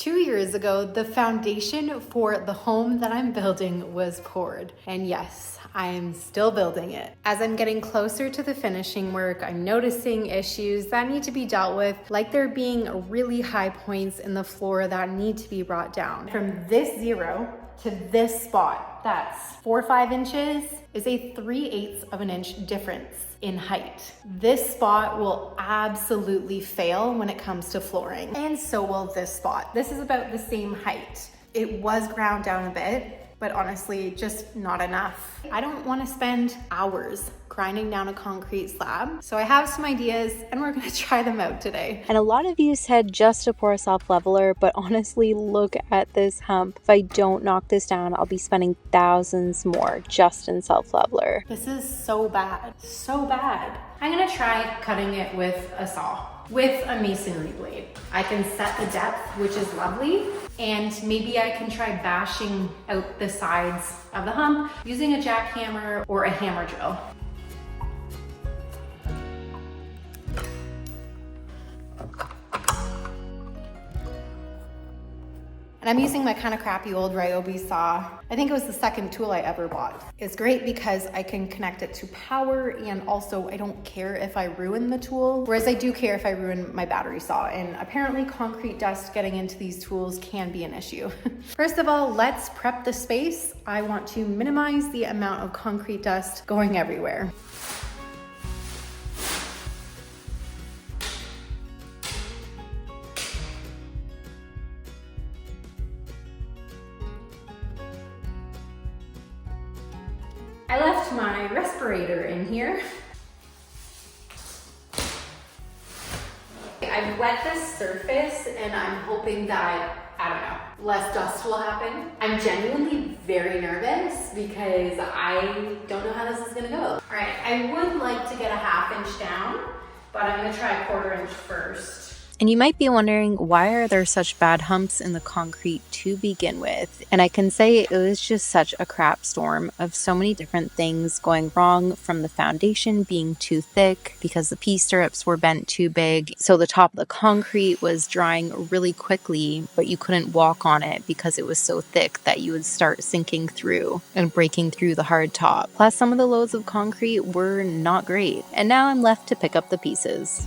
2 years ago, the foundation for the home that I'm building was poured. And yes, I am still building it. As I'm getting closer to the finishing work, I'm noticing issues that need to be dealt with, like there being really high points in the floor that need to be brought down. From this zero to this spot, that's 4 or 5 inches, is a 3/8 of an inch difference in height. This spot will absolutely fail when it comes to flooring, and so will this spot. This is about the same height. It was ground down a bit, but honestly, just not enough. I don't want to spend hours grinding down a concrete slab, so I have some ideas and we're gonna try them out today. And a lot of you said just to pour a self-leveler, but honestly, look at this hump. If I don't knock this down, I'll be spending thousands more just in self-leveler. This is so bad, so bad. I'm gonna try cutting it with a saw, with a masonry blade. I can set the depth, which is lovely, and maybe I can try bashing out the sides of the hump using a jackhammer or a hammer drill. And I'm using my kind of crappy old Ryobi saw. I think it was the second tool I ever bought. It's great because I can connect it to power, and also I don't care if I ruin the tool, whereas I do care if I ruin my battery saw, and apparently concrete dust getting into these tools can be an issue. First of all, let's prep the space. I want to minimize the amount of concrete dust going everywhere. I left my respirator in here. I've wet this surface and I'm hoping that, I don't know, less dust will happen. I'm genuinely very nervous because I don't know how this is gonna go. All right, I would like to get a 1/2 inch down, but I'm gonna try a 1/4 inch first. And you might be wondering, why are there such bad humps in the concrete to begin with? And I can say it was just such a crap storm of so many different things going wrong, from the foundation being too thick because the P-stirrups were bent too big. So the top of the concrete was drying really quickly, but you couldn't walk on it because it was so thick that you would start sinking through and breaking through the hard top. Plus, some of the loads of concrete were not great. And now I'm left to pick up the pieces.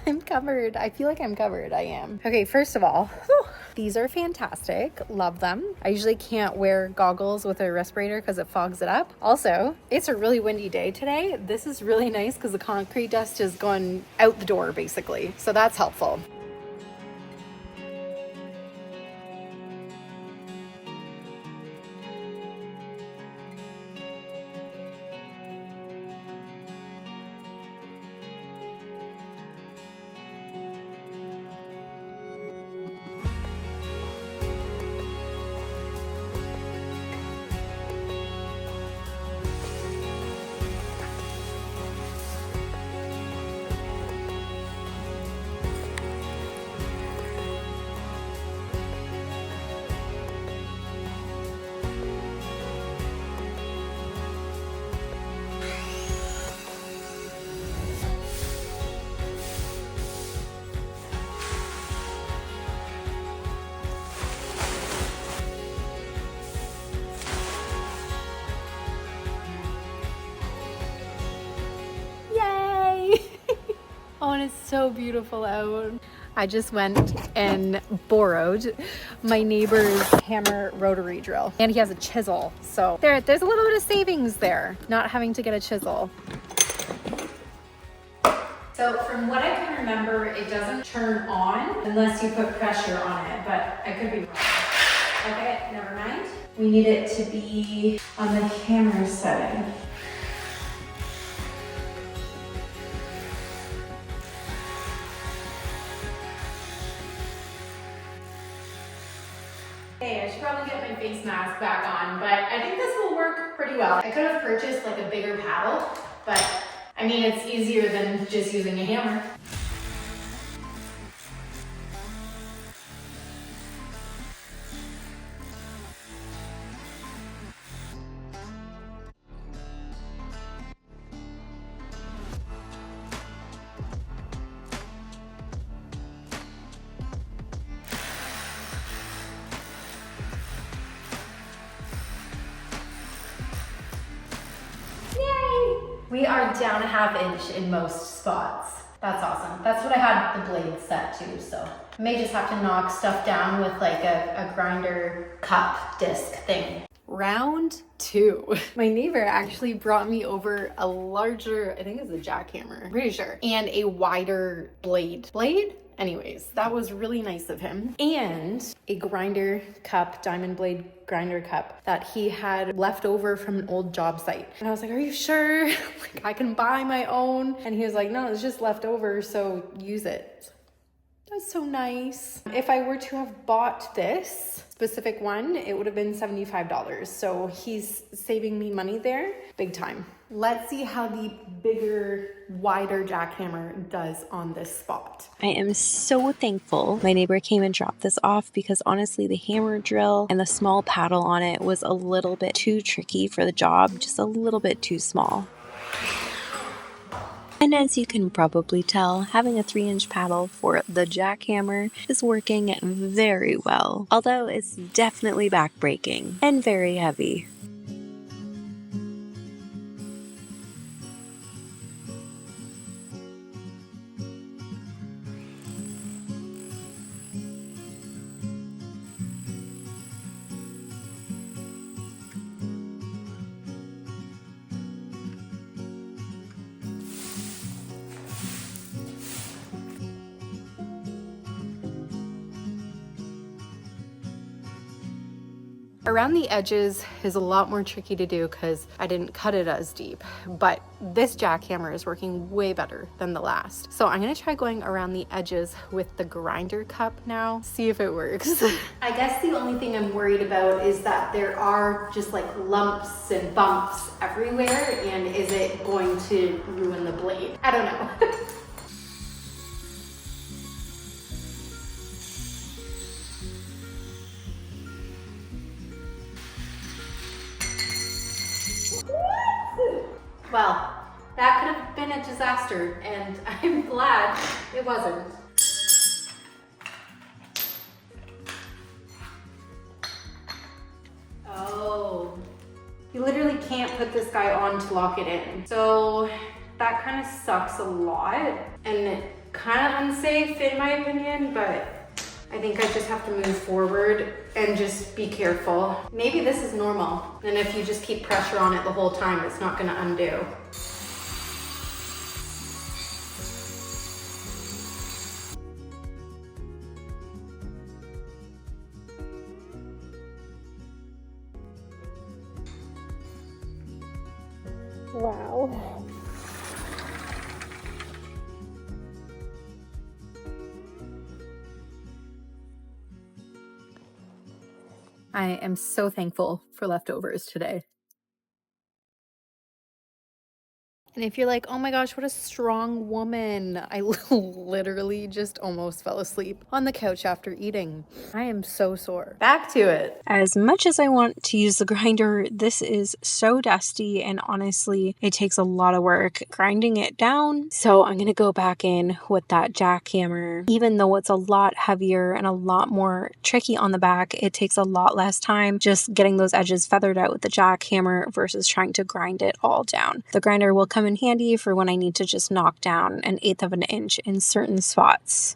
I'm covered. I feel like I'm covered. I am. Okay, first of all, these are fantastic. Love them. I usually can't wear goggles with a respirator because it fogs it up. Also, it's a really windy day today. This is really nice because the concrete dust is going out the door basically. So that's helpful. Oh, and it's so beautiful out. I just went and borrowed my neighbor's hammer rotary drill, and he has a chisel. So there's a little bit of savings there, not having to get a chisel. So from what I can remember, it doesn't turn on unless you put pressure on it, but I could be wrong. Okay, never mind. we need it to be on the hammer setting. Hey, I should probably get my face mask back on, but I think this will work pretty well. I could have purchased like a bigger paddle, but I mean, it's easier than just using a hammer. We are down a ½ inch in most spots. That's awesome. That's what I had the blade set to, so I may just have to knock stuff down with like a grinder cup disc thing. Round 2. My neighbor actually brought me over a larger, I think it's a jackhammer, I'm pretty sure, and a wider blade. Anyways, that was really nice of him. And a grinder cup, diamond blade grinder cup that he had left over from an old job site. And I was like, are you sure? Like, I can buy my own. And he was like, no, it's just left over, so use it. That's so nice. If I were to have bought this specific one, it would have been $75. So he's saving me money there, big time. Let's see how the bigger, wider jackhammer does on this spot. I am so thankful my neighbor came and dropped this off because honestly the hammer drill and the small paddle on it was a little bit too tricky for the job, just a little bit too small. And as you can probably tell, having a 3-inch paddle for the jackhammer is working very well, although it's definitely back-breaking and very heavy. Around the edges is a lot more tricky to do because I didn't cut it as deep, but this jackhammer is working way better than the last. So I'm gonna try going around the edges with the grinder cup now, see if it works. I guess the only thing I'm worried about is that there are just like lumps and bumps everywhere, and is it going to ruin the blade? I don't know. Well, that could have been a disaster, and I'm glad it wasn't. Oh, you literally can't put this guy on to lock it in. So that kind of sucks a lot, and kind of unsafe in my opinion, but I think I just have to move forward and just be careful. Maybe this is normal, and if you just keep pressure on it the whole time, it's not gonna undo. Wow. I am so thankful for leftovers today. And if you're like, oh my gosh, what a strong woman. I literally just almost fell asleep on the couch after eating. I am so sore. Back to it. As much as I want to use the grinder, this is so dusty and honestly, it takes a lot of work grinding it down. So I'm going to go back in with that jackhammer. Even though it's a lot heavier and a lot more tricky on the back, it takes a lot less time just getting those edges feathered out with the jackhammer versus trying to grind it all down. The grinder will come in handy for when I need to just knock down 1/8 of an inch in certain spots.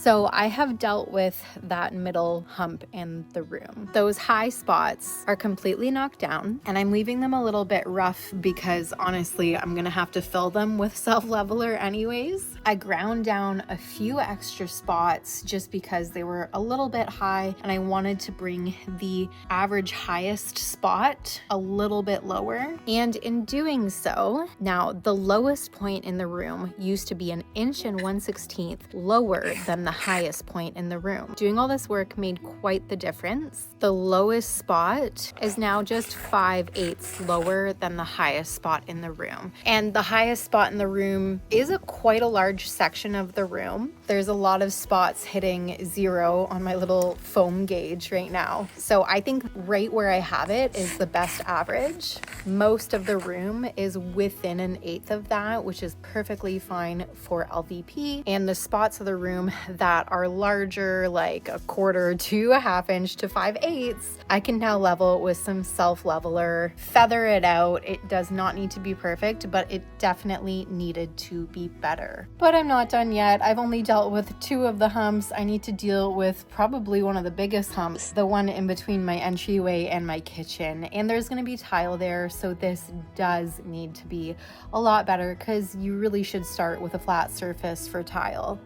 So I have dealt with that middle hump in the room. Those high spots are completely knocked down, and I'm leaving them a little bit rough because honestly, I'm gonna have to fill them with self-leveler anyways. I ground down a few extra spots just because they were a little bit high, and I wanted to bring the average highest spot a little bit lower. And in doing so, now the lowest point in the room used to be 1 1/16 lower than the highest point in the room. Doing all this work made quite the difference. The lowest spot is now just 5/8 lower than the highest spot in the room. And the highest spot in the room is quite a large section of the room. There's a lot of spots hitting 0 on my little foam gauge right now. So I think right where I have it is the best average. Most of the room is within 1/8 of that, which is perfectly fine for LVP. And the spots of the room that are larger, like 1/4 to 1/2 inch to 5/8, I can now level with some self-leveler, feather it out. It does not need to be perfect, but it definitely needed to be better. But I'm not done yet. I've only dealt with 2 of the humps. I need to deal with probably one of the biggest humps, the one in between my entryway and my kitchen. And there's gonna be tile there, so this does need to be a lot better because you really should start with a flat surface for tile.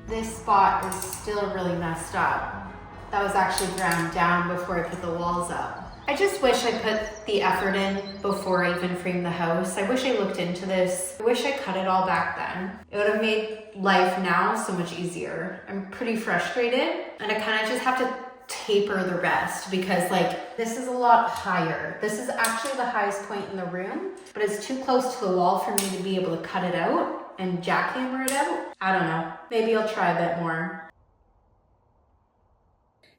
This spot is still really messed up. That was actually ground down before I put the walls up. I just wish I put the effort in before I even framed the house. I wish I looked into this. I wish I cut it all back then. It would have made life now so much easier. I'm pretty frustrated, and I kind of just have to taper the rest because this is a lot higher. This is actually the highest point in the room, but it's too close to the wall for me to be able to cut it out and jackhammer it out. I don't know. Maybe I'll try a bit more.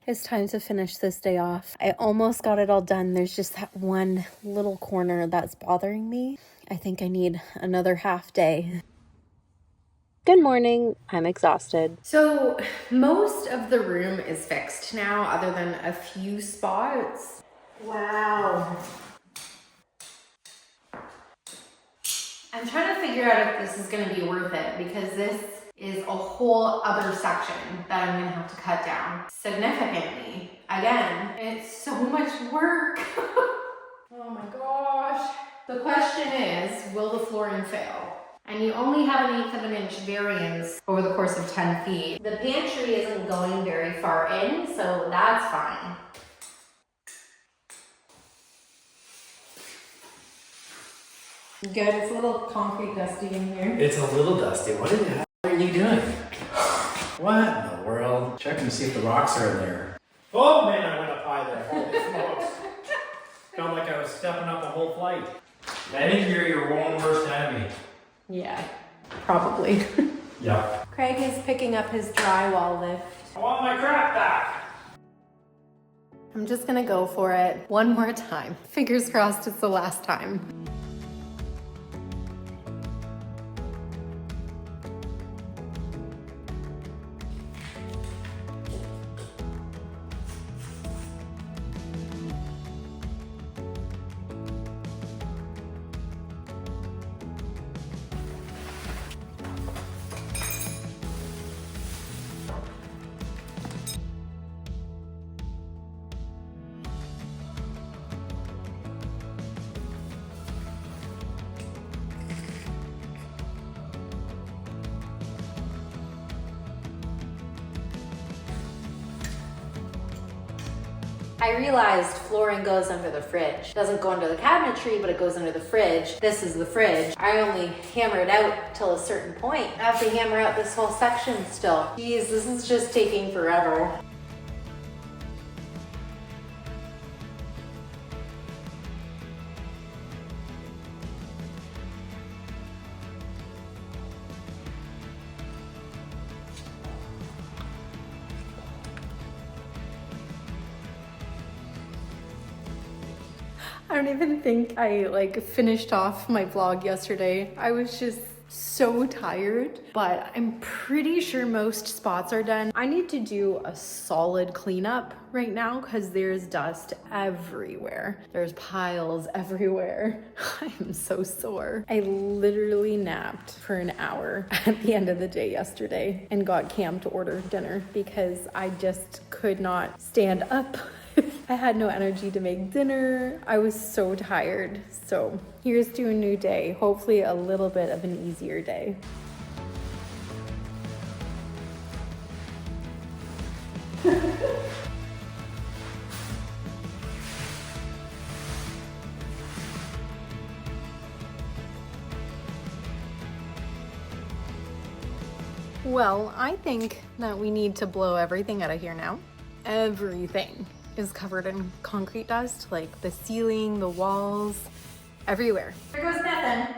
It's time to finish this day off. I almost got it all done. There's just that one little corner that's bothering me. I think I need another half day. Good morning. I'm exhausted. So most of the room is fixed now, other than a few spots. Wow. I'm trying to figure out if this is going to be worth it because this is a whole other section that I'm going to have to cut down significantly. Again, it's so much work. Oh my gosh. The question is, will the flooring fail? And you only have 1/8 of an inch variance over the course of 10 feet. The pantry isn't going very far in, so that's fine. Good, it's a little concrete dusty in here. It's a little dusty. What the hell are you doing? What in the world? Checking to see if the rocks are in there. Oh man, I went up high there. Holy smokes. Felt like I was stepping up a whole flight. I think you're your own worst enemy. Yeah, probably. Yep. Craig is picking up his drywall lift. I want my crap back. I'm just gonna go for it one more time. Fingers crossed it's the last time. I realized flooring goes under the fridge. It doesn't go under the cabinetry, but it goes under the fridge. This is the fridge. I only hammer it out till a certain point. I have to hammer out this whole section still. Geez, this is just taking forever. I don't even think I finished off my vlog yesterday. I was just so tired, but I'm pretty sure most spots are done. I need to do a solid cleanup right now because there's dust everywhere. There's piles everywhere. I'm so sore. I literally napped for an hour at the end of the day yesterday and got Cam to order dinner because I just could not stand up. I had no energy to make dinner. I was so tired. So here's to a new day. Hopefully a little bit of an easier day. Well, I think that we need to blow everything out of here now. Everything is covered in concrete dust, like the ceiling, the walls, everywhere. There goes nothing.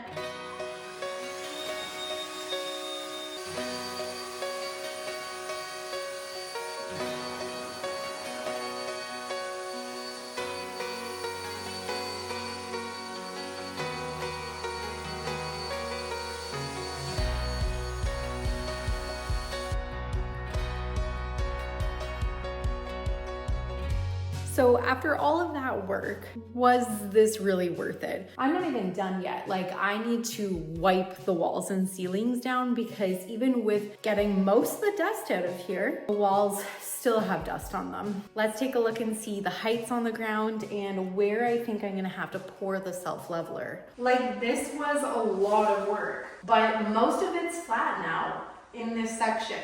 So after all of that work, was this really worth it? I'm not even done yet. I need to wipe the walls and ceilings down because even with getting most of the dust out of here, the walls still have dust on them. Let's take a look and see the heights on the ground and where I think I'm gonna have to pour the self-leveler. This was a lot of work, but most of it's flat now in this section.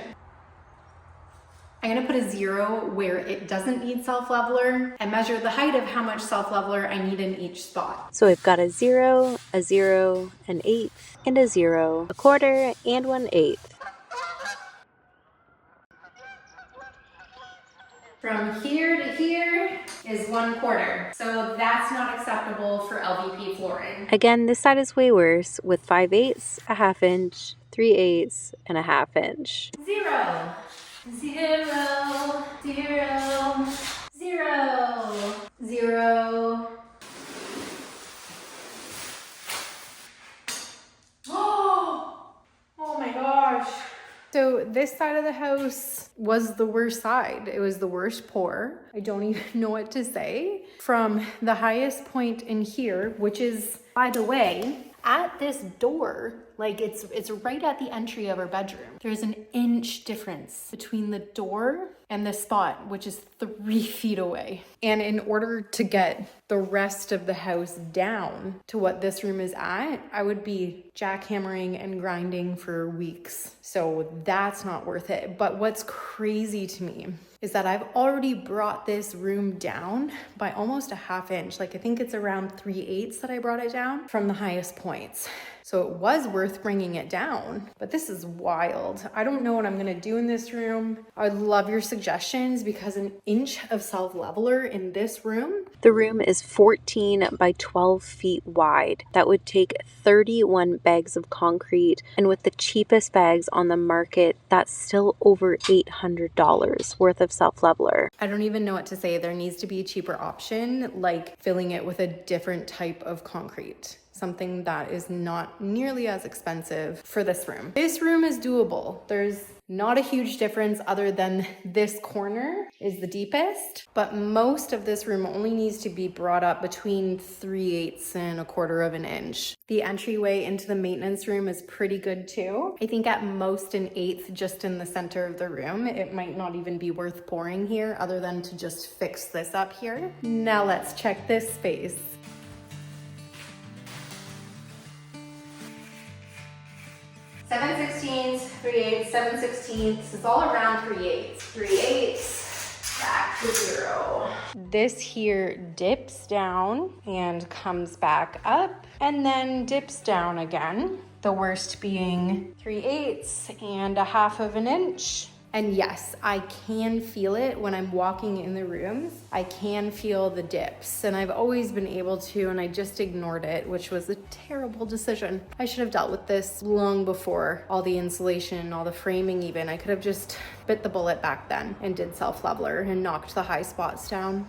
I'm gonna put a 0 where it doesn't need self-leveler and measure the height of how much self-leveler I need in each spot. So we've got a 0, a 0, an 1/8, and a 0, a 1/4, and 1/8. From here to here is 1/4. So that's not acceptable for LVP flooring. Again, this side is way worse with 5/8, a 1/2 inch, 3/8, and a 1/2 inch. 0, 0, 0, 0, 0. Oh my gosh. So this side of the house was the worst side. It was the worst pour. I don't even know what to say. From the highest point in here, which is, by the way, at this door, it's right at the entry of our bedroom. There's an inch difference between the door and the spot, which is 3 feet away. And in order to get the rest of the house down to what this room is at, I would be jackhammering and grinding for weeks. So that's not worth it. But what's crazy to me is that I've already brought this room down by almost a 1/2 inch. I think it's around 3/8 that I brought it down from the highest points. So it was worth bringing it down, but this is wild. I don't know what I'm gonna do in this room. I'd love your suggestions because an inch of self-leveler in this room. The room is 14 by 12 feet wide. That would take 31 bags of concrete, and with the cheapest bags on the market, that's still over $800 worth of self-leveler. I don't even know what to say. There needs to be a cheaper option, like filling it with a different type of concrete. Something that is not nearly as expensive for this room. This room is doable. There's not a huge difference other than this corner is the deepest, but most of this room only needs to be brought up between 3/8 and 1/4 of an inch. The entryway into the maintenance room is pretty good too. I think at most an 1/8 just in the center of the room. It might not even be worth pouring here other than to just fix this up here. Now let's check this space. 7/16, 3/8, 7/16. It's all around 3/8. 3/8, back. 0. This here dips down and comes back up and then dips down again. The worst being 3/8 and 1/2 of an inch. And yes, I can feel it when I'm walking in the rooms. I can feel the dips, and I've always been able to, and I just ignored it, which was a terrible decision. I should have dealt with this long before all the insulation, all the framing even. I could have just bit the bullet back then and did self-leveler and knocked the high spots down.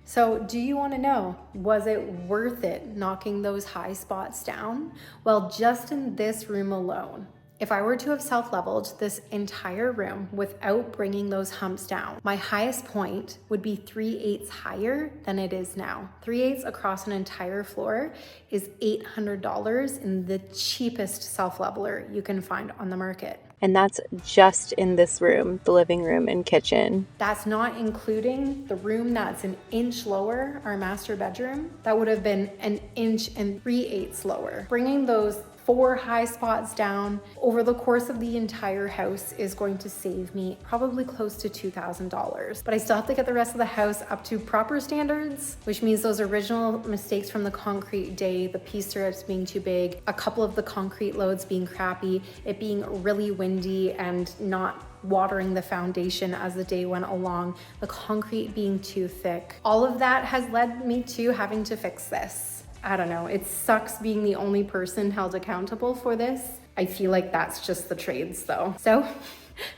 So do you want to know, was it worth it knocking those high spots down? Well, just in this room alone, if I were to have self-leveled this entire room without bringing those humps down, my highest point would be 3/8 higher than it is now. 3/8 across an entire floor is $800 in the cheapest self-leveler you can find on the market. And that's just in this room, the living room and kitchen. That's not including the room that's an inch lower, our master bedroom. That would have been an inch and 3/8 lower. Bringing those 4 high spots down over the course of the entire house is going to save me probably close to $2,000. But I still have to get the rest of the house up to proper standards, which means those original mistakes from the concrete day, the piece strips being too big, a couple of the concrete loads being crappy, it being really windy and not watering the foundation as the day went along, the concrete being too thick. All of that has led me to having to fix this. I don't know, it sucks being the only person held accountable for this. I feel like that's just the trades though. So,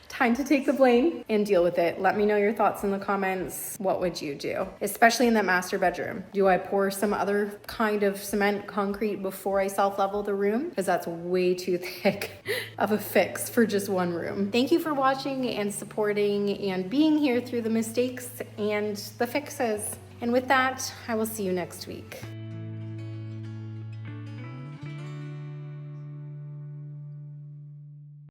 time to take the blame and deal with it. Let me know your thoughts in the comments. What would you do? Especially in that master bedroom. Do I pour some other kind of cement concrete before I self-level the room? Because that's way too thick of a fix for just one room. Thank you for watching and supporting and being here through the mistakes and the fixes. And with that, I will see you next week.